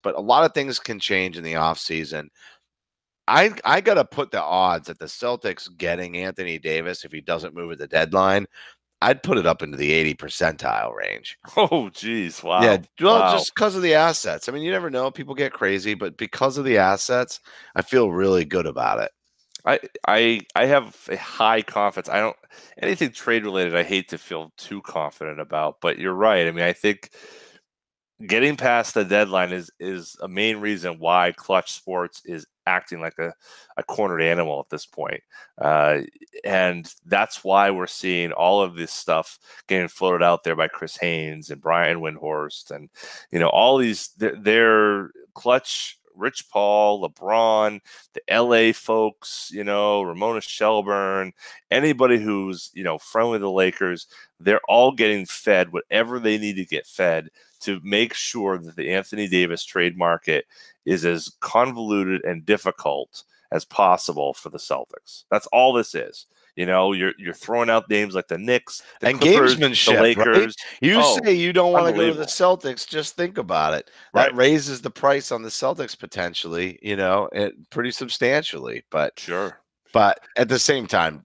but a lot of things can change in the offseason. I got to put the odds at the Celtics getting Anthony Davis if he doesn't move at the deadline. I'd put it up into the 80 percentile range. Oh, geez. Wow. Yeah, well, Wow. just because of the assets. I mean, you never know. People get crazy, but because of the assets, I feel really good about it. I have a high confidence. I don't anything trade related. I hate to feel too confident about, but you're right. I mean, I think getting past the deadline is a main reason why Clutch Sports is acting like a cornered animal at this point. And that's why we're seeing all of this stuff getting floated out there by Chris Haynes and Brian Windhorst and all these they're Clutch, Rich Paul, LeBron, the LA folks, Ramona Shelburne, anybody who's friendly with the Lakers, they're all getting fed whatever they need to get fed to make sure that the Anthony Davis trade market is as convoluted and difficult as possible for the Celtics. That's all this is. You're throwing out names like the Knicks, the Clippers, gamesmanship, the Lakers. Right? You say you don't want to go to the Celtics. Just think about it. That raises the price on the Celtics potentially, pretty substantially. But sure. But at the same time,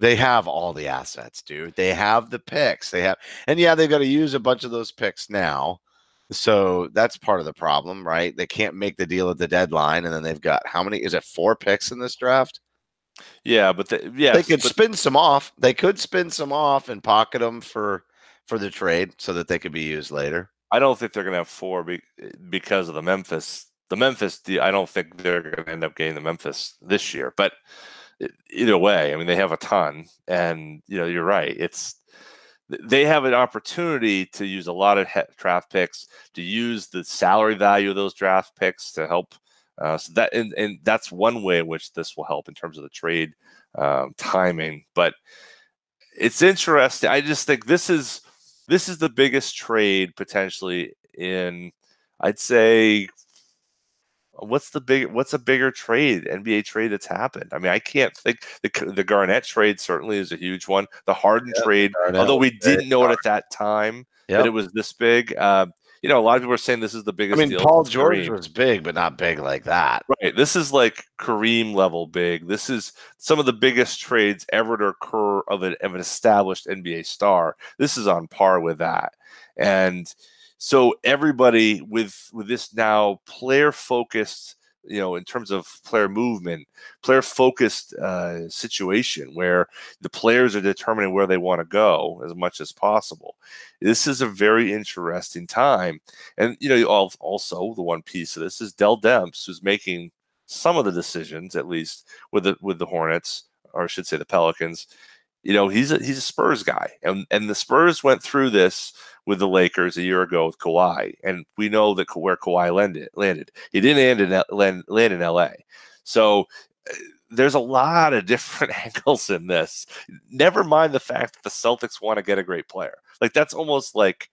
they have all the assets, dude. They have the picks. And yeah, they've got to use a bunch of those picks now. So that's part of the problem, right? They can't make the deal at the deadline, and then they've got how many? Is it 4 picks in this draft? Yeah, but they could spin some off. They could spin some off and pocket them for the trade so that they could be used later. I don't think they're going to have 4 because of the Memphis. The Memphis, I don't think they're going to end up getting the Memphis this year. But either way, I mean, they have a ton, and you're right. They have an opportunity to use a lot of draft picks, to use the salary value of those draft picks to help. So that and that's one way in which this will help in terms of the trade timing. But it's interesting. I just think this is the biggest trade potentially in, I'd say, what's a bigger trade, NBA trade that's happened? I mean, I can't think. The Garnett trade certainly is a huge one. The Harden trade, although we didn't know it at that time that it was this big. A lot of people are saying this is the biggest deal. Paul George was big, but not big like that. Right. This is like Kareem level big. This is some of the biggest trades ever to occur of an established NBA star. This is on par with that. And so everybody with this now player focused, in terms of player movement, player focused situation where the players are determining where they want to go as much as possible. This is a very interesting time. And, also the one piece of this is Dell Demps, who's making some of the decisions, at least with the Hornets, or I should say the Pelicans. He's a Spurs guy, and the Spurs went through this with the Lakers a year ago with Kawhi, and we know that where Kawhi landed. He didn't land in LA. So there's a lot of different angles in this. Never mind the fact that the Celtics want to get a great player. Like, that's almost like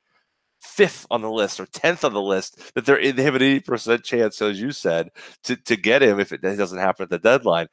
5th on the list or 10th on the list that they have an 80% chance, as you said, to get him if it doesn't happen at the deadline.